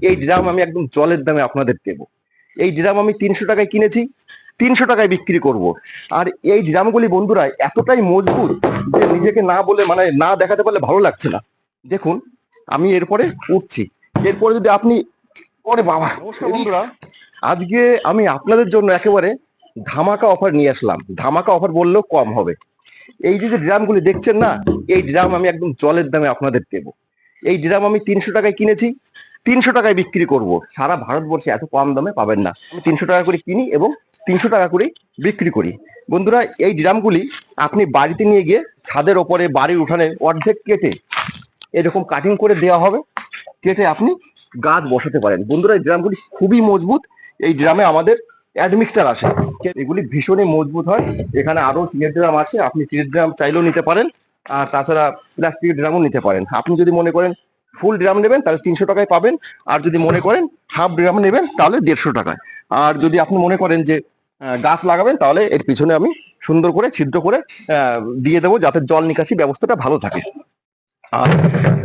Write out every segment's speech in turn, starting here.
এই ড্রাম আমি একদম জলের দামে আপনাদের দেবো। এই ড্রাম আমি 300 টাকায় কিনেছি, 300 টাকায় বিক্রি করব। আর এই ড্রামগুলি বন্ধুরা এতটাই মজবুত যে নিজেকে না বলে মানে না দেখাতে পারলে ভালো লাগছে না। দেখুন আমি এরপরে উঠছি, এরপরে যদি আপনি ওরে বাবা। নমস্কার বন্ধুরা, আজকে আমি আপনাদের জন্য একেবারে ধামাকা অফার নিয়ে আসলাম। ধামাকা অফার বললেও কম হবে। এই যে যে ড্রামগুলি দেখছেন না, এই ড্রাম আমি একদম জলের দামে আপনাদের দেবো। এই ড্রাম আমি 300 টাকায় কিনেছি, 300 টাকায় বিক্রি করব। সারা ভারতবর্ষে এত কম দামে পাবেন না। আমি 300 টাকা করে কিনি এবং 300 টাকা করে বিক্রি করি। বন্ধুরা এই ড্রামগুলি আপনি বাড়িতে নিয়ে গিয়ে ছাদের ওপরে বাড়ির উঠানে অর্ধেক কেটে এরকম কাটিং করে দেওয়া হবে, কেটে আপনি গাছ বসাতে পারেন। বন্ধুরা এই ড্রামগুলি খুবই মজবুত। এই ড্রামে আমাদের অ্যাডমিক্সচার আসে, এগুলি ভীষণই মজবুত হয়। এখানে আরো টিনের ড্রাম আছে, আপনি টিনের ড্রাম চাইলেও নিতে পারেন, আর তাছাড়া প্লাস্টিকের ড্রামও নিতে পারেন। আপনি যদি মনে করেন ফুল ড্রাম নেবেন তাহলে 300 টাকায় পাবেন, আর যদি মনে করেন হাফ ড্রাম নেবেন তাহলে 150 টাকায়। আর যদি আপনি মনে করেন যে গাছ লাগাবেন তাহলে এর পিছনে আমি সুন্দর করে ছিদ্র করে দিয়ে দেবো, যাতে জল নিকাশি ব্যবস্থাটা ভালো থাকে। আর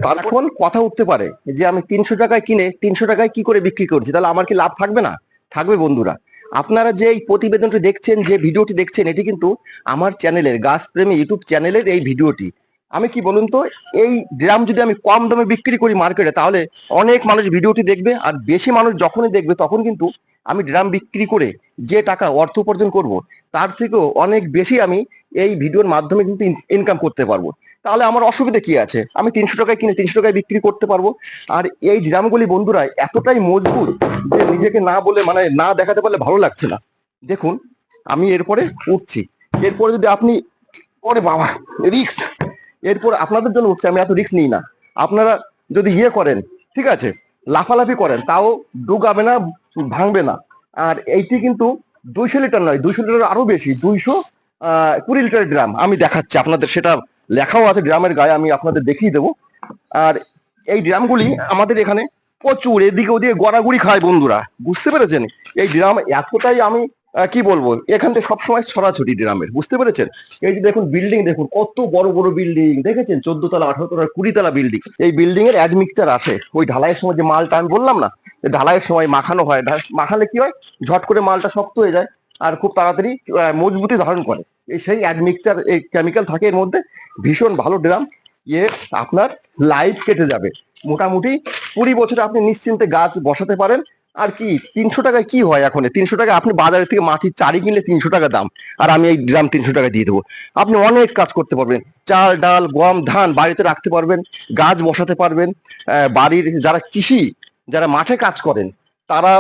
তার এখন কথা উঠতে পারে যে আমি 300 টাকায় কিনে 300 টাকায় কি করে বিক্রি করছি, তাহলে আমার কি লাভ থাকবে না? থাকবে বন্ধুরা। আপনারা যে এই প্রতিবেদনটি দেখছেন, যে ভিডিওটি দেখছেন, এটি কিন্তু আমার চ্যানেলের গাছপ্রেমী ইউটিউব চ্যানেলের এই ভিডিওটি। আমি কি বলুন তো, এই ড্রাম যদি আমি কম দামে বিক্রি করি মার্কেটে, তাহলে অনেক মানুষ ভিডিওটি দেখবে, আর বেশি মানুষ যখনই দেখবে তখন কিন্তু আমি ড্রাম বিক্রি করে যে টাকা অর্থ উপার্জন করব, তার থেকেও অনেক বেশি আমি এই ভিডিওর মাধ্যমে কিন্তু ইনকাম করতে পারবো। তাহলে আমার অসুবিধা কি আছে? আমি 300 টাকায় কিনে 300 টাকায় বিক্রি করতে পারবো। আর এই ড্রামগুলি বন্ধুরা এতটাই মজবুত যে নিজেকে না বলে মানে না দেখাতে পারলে ভালো লাগছে না। দেখুন আমি এরপরে উঠছি, এরপরে যদি আপনি ওরে বাবা রিক্স, এরপর আপনাদের জন্য উঠছে, আমি এত রিক্স নিই না। আপনারা যদি ইয়ে করেন, ঠিক আছে, লাফালাফি করেন, তাও ডুগাবে না, ভাঙবে না। আর এইটি কিন্তু 200 লিটার নয়, 200 লিটার আরো বেশি, 220 লিটার ড্রাম আমি দেখাচ্ছি আপনাদের, সেটা লেখাও আছে ড্রামের গায়ে, আমি আপনাদের দেখিয়ে দেবো। আর এই ড্রামগুলি আমাদের এখানে প্রচুর এদিকে ওদিকে গড়াগড়ি খায় বন্ধুরা, বুঝতে পেরেছেন? এই ড্রাম এতটাই আমি কি বলবো, এখান থেকে সবসময় ছড়াছড়ি ড্রামের, বুঝতে পেরেছেন? এই যে দেখুন বিল্ডিং, দেখুন কত বড় বড় বিল্ডিং দেখেছেন, 14 তলা 18 তলা 20 তলা বিল্ডিং। এই বিল্ডিং এর অ্যাডমিক্সচার আসে ওই ঢালাইয়ের সময়, যে মালটা আমি বললাম না, ঢালাইয়ের সময় মাখানো হয়, মাখালে কি হয়, ঝট করে মালটা শক্ত হয়ে যায় আর খুব তাড়াতাড়ি মজবুতি ধারণ করে। এই সেই অ্যাডমিক্সচার, এই কেমিক্যাল থাকে এর মধ্যে। ভীষণ ভালো ড্রাম, ইয়ে আপনার লাইফ কেটে যাবে মোটামুটি 20 বছরে আপনি নিশ্চিন্তে গাছ বসাতে পারেন। আর কি 300 টাকায় কি হয়? এখন 300 টাকা আপনি বাজারের থেকে মাটির চারি কিনলে 300 টাকা দাম, আর আমি এই ড্রাম 300 টাকা দিয়ে দেবো। আপনি অনেক কাজ করতে পারবেন, চাল ডাল গম ধান বাড়িতে রাখতে পারবেন, গাছ বসাতে পারবেন। বাড়ির যারা কৃষি, যারা মাঠে কাজ করেন, তারা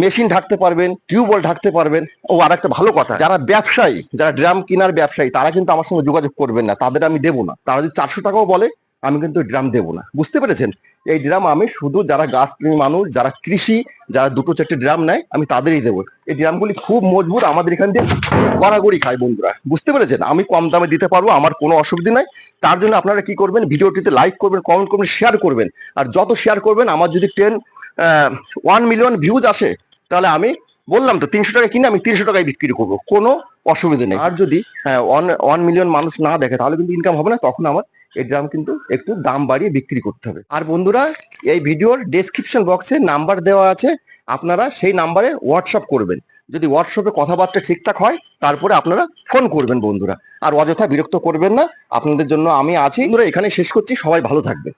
মেশিন ঢাকতে পারবেন, টিউবওয়েল ঢাকতে পারবেন। ও আর একটা ভালো কথা, যারা ব্যবসায়ী, যারা ড্রাম কেনার ব্যবসায়ী, তারা কিন্তু আমার সঙ্গে যোগাযোগ করবেন না, তাদের আমি দেবো না। তারা যদি 400 টাকাও বলে, আমি কিন্তু ড্রাম দেবো না, বুঝতে পেরেছেন? এই ড্রাম আমি শুধু যারা গাছপ্রেমী মানুষ, যারা কৃষি, যারা দুটো চারটে ড্রাম নেয়, আমি তাদেরই দেবো। এই ড্রামগুলি খুব মজবুত, আমাদের এখান দিয়ে গড়াগড়ি খায় বন্ধুরা, বুঝতে পেরেছেন? আমি কম দামে দিতে পারবো, আমার কোনো অসুবিধা নাই। তার জন্য আপনারা কি করবেন, ভিডিওটিতে লাইক করবেন, কমেন্ট করবেন, শেয়ার করবেন। আর যত শেয়ার করবেন, আমার যদি 1 মিলিয়ন ভিউজ আসে, তাহলে আমি বললাম তো 300 টাকা কিনে আমি 300 টাকায় বিক্রি করবো, কোনো অসুবিধা নেই। আর যদি 1 মিলিয়ন মানুষ না দেখে, তাহলে কিন্তু ইনকাম হবে না, তখন আমার এই ড্রাম কিন্তু একটু দাম বাড়িয়ে বিক্রি করতে হবে। আর বন্ধুরা এই ভিডিওর ডেসক্রিপশন বক্সে নাম্বার দেওয়া আছে, আপনারা সেই নাম্বারে হোয়াটসঅ্যাপ করবেন। যদি হোয়াটসঅ্যাপে কথাবার্তা ঠিকঠাক হয়, তারপরে আপনারা ফোন করবেন বন্ধুরা। আর অযথা বিরক্ত করবেন না, আপনাদের জন্য আমি আছি বন্ধুরা। এখানে শেষ করছি, সবাই ভালো থাকবেন।